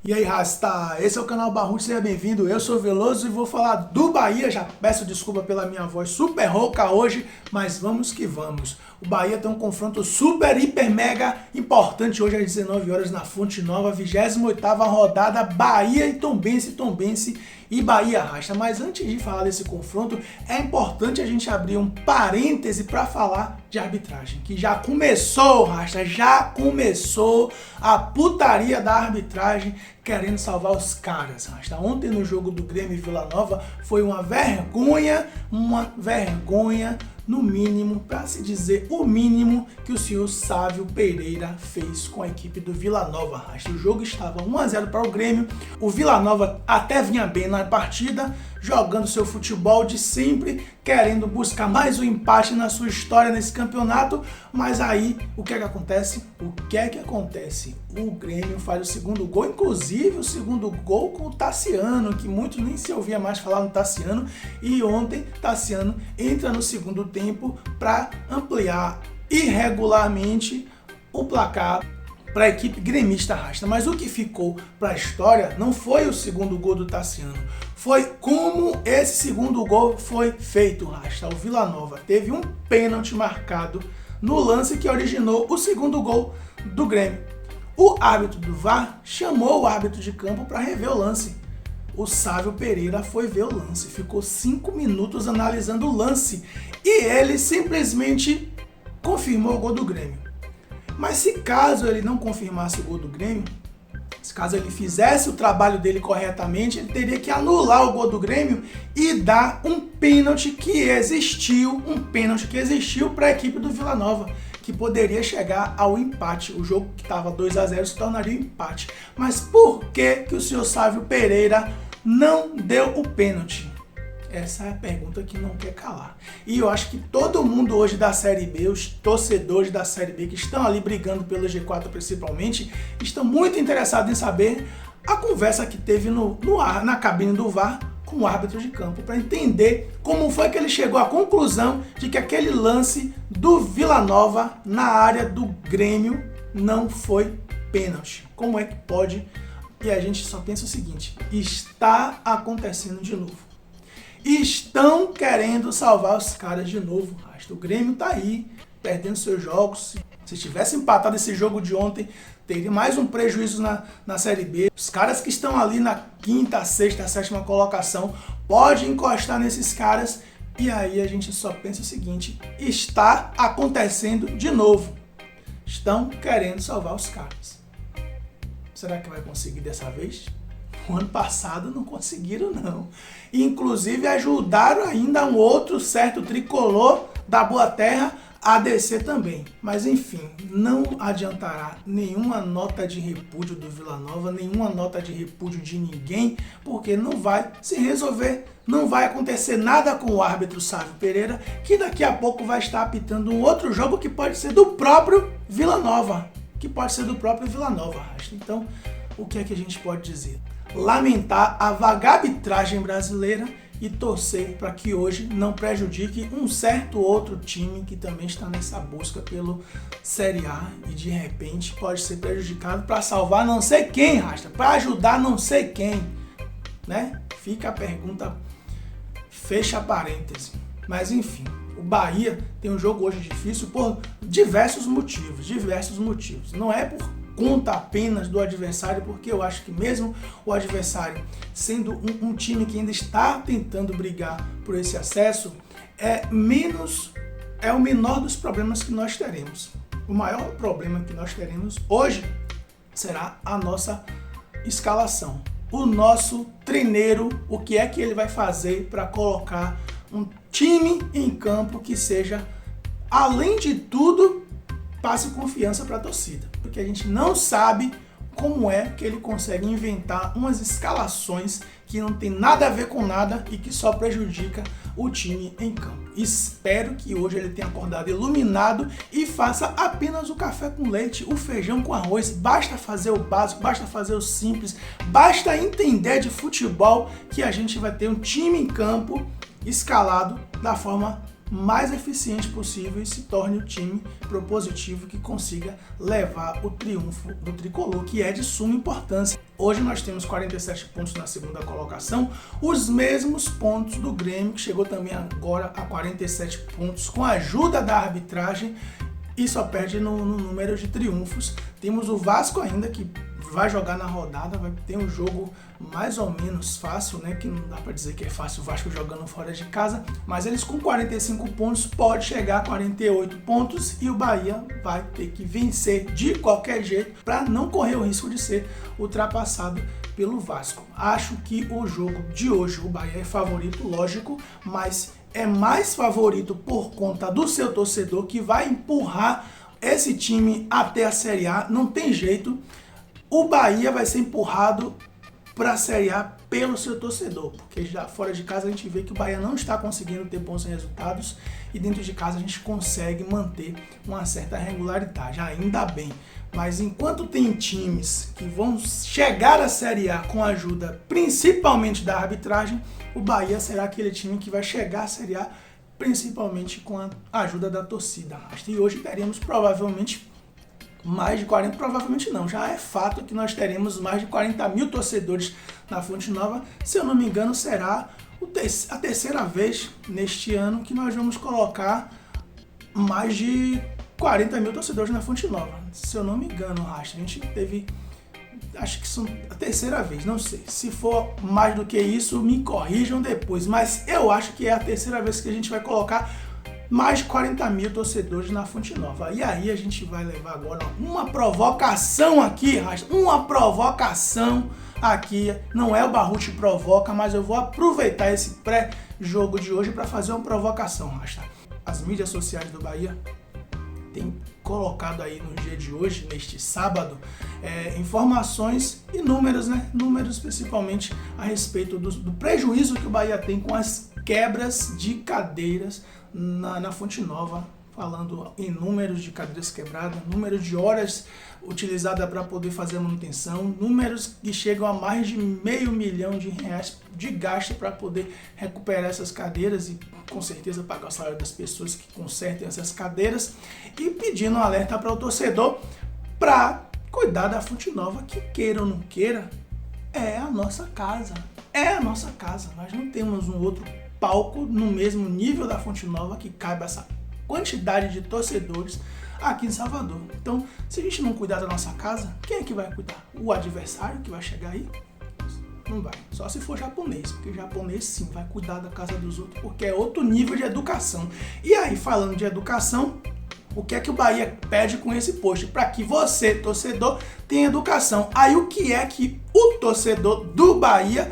E aí, Rasta, esse é o canal Barrudo, seja bem-vindo, eu sou Veloso e vou falar do Bahia. Já peço desculpa pela minha voz super rouca hoje, mas vamos que vamos. O Bahia tem um confronto super, hiper, mega importante hoje às 19 horas na Fonte Nova, 28ª rodada, Bahia e Tombense e Bahia, Rasta. Mas antes de falar desse confronto, é importante a gente abrir um parêntese para falar de arbitragem, que já começou, Rasta, já começou a putaria da arbitragem querendo salvar os caras, Rasta. Ontem no jogo do Grêmio e Vila Nova foi uma vergonha, no mínimo, para se dizer o mínimo, que o senhor Sávio Pereira fez com a equipe do Vila Nova, Rasta. O jogo estava 1-0 para o Grêmio, o Vila Nova até vinha bem na partida, jogando seu futebol de sempre, querendo buscar mais um empate na sua história nesse campeonato, mas aí o que é que acontece? O Grêmio faz o segundo gol, inclusive o segundo gol com o Tassiano, que muitos nem se ouvia mais falar no Tassiano, e ontem Tassiano entra no segundo tempo para ampliar irregularmente o placar para a equipe gremista, Rasta. Mas o que ficou para a história não foi o segundo gol do Tassiano, foi como esse segundo gol foi feito, Rasta. O Vila Nova teve um pênalti marcado no lance que originou o segundo gol do Grêmio. O árbitro do VAR chamou o árbitro de campo para rever o lance. O Sávio Pereira foi ver o lance, ficou 5 minutos analisando o lance e ele simplesmente confirmou o gol do Grêmio. Mas se caso ele não confirmasse o gol do Grêmio, se caso ele fizesse o trabalho dele corretamente, ele teria que anular o gol do Grêmio e dar um pênalti que existiu para a equipe do Vila Nova, que poderia chegar ao empate. O jogo que estava 2-0 se tornaria um empate. Mas por que o senhor Sávio Pereira não deu o pênalti? Essa é a pergunta que não quer calar. E eu acho que todo mundo hoje da Série B, os torcedores da Série B que estão ali brigando pelo G4 principalmente, estão muito interessados em saber a conversa que teve na cabine do VAR com o árbitro de campo, para entender como foi que ele chegou à conclusão de que aquele lance do Vila Nova na área do Grêmio não foi pênalti. Como é que pode? E a gente só pensa o seguinte: está acontecendo de novo. Estão querendo salvar os caras de novo, Rasta. O Grêmio tá aí, perdendo seus jogos. Se tivesse empatado esse jogo de ontem, teria mais um prejuízo na Série B. Os caras que estão ali na 5ª, 6ª, 7ª colocação, pode encostar nesses caras. E aí a gente só pensa o seguinte: está acontecendo de novo. Estão querendo salvar os caras. Será que vai conseguir dessa vez? O ano passado não conseguiram, não. Inclusive ajudaram ainda um outro certo tricolor da Boa Terra a descer também. Mas enfim, não adiantará nenhuma nota de repúdio do Vila Nova, nenhuma nota de repúdio de ninguém, porque não vai se resolver, não vai acontecer nada com o árbitro Sávio Pereira, que daqui a pouco vai estar apitando um outro jogo que pode ser do próprio Vila Nova. Então, o que é que a gente pode dizer? Lamentar a vagabitragem brasileira e torcer para que hoje não prejudique um certo outro time que também está nessa busca pelo Série A e de repente pode ser prejudicado para salvar não sei quem, Rasta, para ajudar não sei quem, né? Fica a pergunta, fecha parêntese. Mas enfim, o Bahia tem um jogo hoje difícil por diversos motivos. Não é por conta apenas do adversário, porque eu acho que mesmo o adversário sendo um time que ainda está tentando brigar por esse acesso, é o menor dos problemas que nós teremos. O maior problema que nós teremos hoje será a nossa escalação. O nosso treineiro, o que é que ele vai fazer para colocar um time em campo que seja, além de tudo, passe confiança para a torcida, porque a gente não sabe como é que ele consegue inventar umas escalações que não tem nada a ver com nada e que só prejudica o time em campo. Espero que hoje ele tenha acordado iluminado e faça apenas o café com leite, o feijão com arroz. Basta fazer o básico, basta fazer o simples, basta entender de futebol que a gente vai ter um time em campo escalado da forma mais eficiente possível e se torne o time propositivo que consiga levar o triunfo do tricolor, que é de suma importância. Hoje nós temos 47 pontos na segunda colocação, os mesmos pontos do Grêmio, que chegou também agora a 47 pontos com a ajuda da arbitragem e só perde no número de triunfos. Temos o Vasco ainda, que vai jogar na rodada, vai ter um jogo mais ou menos fácil, né? Que não dá para dizer que é fácil o Vasco jogando fora de casa, mas eles com 45 pontos pode chegar a 48 pontos e o Bahia vai ter que vencer de qualquer jeito para não correr o risco de ser ultrapassado pelo Vasco. Acho que o jogo de hoje o Bahia é favorito, lógico, mas é mais favorito por conta do seu torcedor que vai empurrar esse time até a Série A, não tem jeito. O Bahia vai ser empurrado para a Série A pelo seu torcedor, porque já fora de casa a gente vê que o Bahia não está conseguindo ter bons resultados e dentro de casa a gente consegue manter uma certa regularidade, ainda bem. Mas enquanto tem times que vão chegar à Série A com a ajuda principalmente da arbitragem, o Bahia será aquele time que vai chegar à Série A principalmente com a ajuda da torcida. E hoje teremos provavelmente mais de 40, provavelmente não, já é fato que nós teremos mais de 40 mil torcedores na Fonte Nova. Se eu não me engano, será a terceira vez neste ano que nós vamos colocar mais de 40 mil torcedores na Fonte Nova. Se eu não me engano, Rasta, a gente teve, acho que são a terceira vez, não sei. Se for mais do que isso, me corrijam depois, mas eu acho que é a terceira vez que a gente vai colocar mais de 40 mil torcedores na Fonte Nova. E aí a gente vai levar agora uma provocação aqui, Rasta, uma provocação aqui. Não é o Barruti provoca, mas eu vou aproveitar esse pré-jogo de hoje para fazer uma provocação, Rasta. As mídias sociais do Bahia têm colocado aí no dia de hoje, neste sábado, informações e números, né? Números principalmente a respeito do prejuízo que o Bahia tem com as quebras de cadeiras na Fonte Nova, falando em números de cadeiras quebradas, números de horas utilizadas para poder fazer a manutenção, números que chegam a mais de R$500 milhão de gasto para poder recuperar essas cadeiras e com certeza pagar o salário das pessoas que consertem essas cadeiras, e pedindo um alerta para o torcedor para cuidar da Fonte Nova, que queira ou não queira, é a nossa casa. É a nossa casa. Nós não temos um outro palco no mesmo nível da Fonte Nova que caiba essa quantidade de torcedores aqui em Salvador. Então, se a gente não cuidar da nossa casa, quem é que vai cuidar? O adversário que vai chegar aí? Não vai. Só se for japonês, porque japonês sim vai cuidar da casa dos outros, porque é outro nível de educação. E aí, falando de educação, o que é que o Bahia pede com esse post? Para que você, torcedor, tenha educação. Aí o que é que o torcedor do Bahia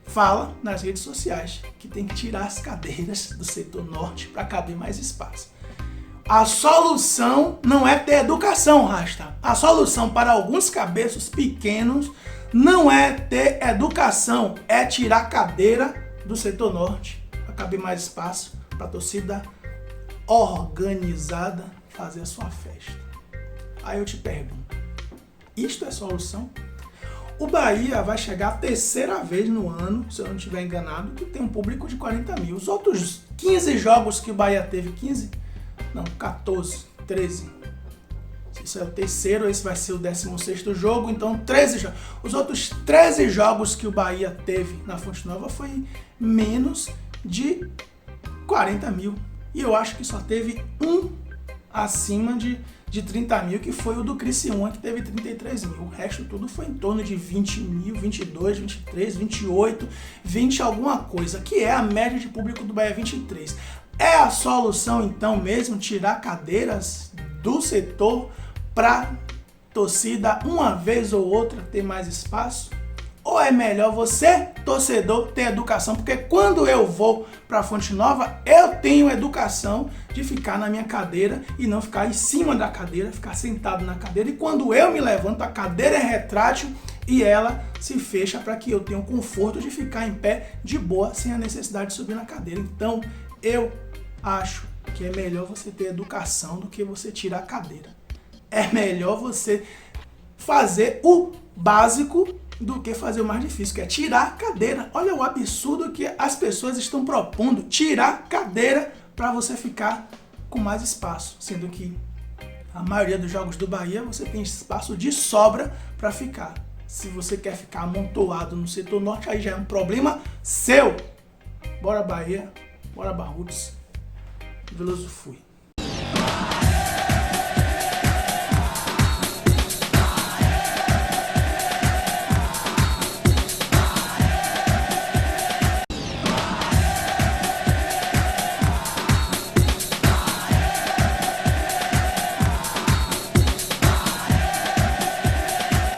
fala nas redes sociais? Que tem que tirar as cadeiras do setor norte para caber mais espaço. A solução não é ter educação, Rasta. A solução para alguns cabeços pequenos não é ter educação, é tirar a cadeira do setor norte para caber mais espaço para a torcida organizada fazer a sua festa. Aí eu te pergunto, isto é solução? O Bahia vai chegar a terceira vez no ano, se eu não estiver enganado, que tem um público de 40 mil. Os outros 15 jogos que o Bahia teve, 15? Não, 14, 13. Esse é o terceiro, esse vai ser o 16º jogo, então 13 jogos. Os outros 13 jogos que o Bahia teve na Fonte Nova foi menos de 40 mil. E eu acho que só teve um acima de 30 mil, que foi o do Criciúma, que teve 33 mil. O resto tudo foi em torno de 20 mil, 22, 23, 28, 20 alguma coisa, que é a média de público do Bahia, 23. É a solução então mesmo tirar cadeiras do setor para torcida uma vez ou outra ter mais espaço? Ou é melhor você, torcedor, ter educação? Porque quando eu vou para a Fonte Nova, eu tenho educação de ficar na minha cadeira e não ficar em cima da cadeira, ficar sentado na cadeira. E quando eu me levanto, a cadeira é retrátil e ela se fecha para que eu tenha o conforto de ficar em pé de boa, sem a necessidade de subir na cadeira. Então, eu acho que é melhor você ter educação do que você tirar a cadeira. É melhor você fazer o básico do que fazer o mais difícil, que é tirar a cadeira. Olha o absurdo que as pessoas estão propondo, tirar a cadeira para você ficar com mais espaço, sendo que a maioria dos jogos do Bahia você tem espaço de sobra para ficar. Se você quer ficar amontoado no setor norte, aí já é um problema seu. Bora Bahia, bora Barrudos, Veloso fui.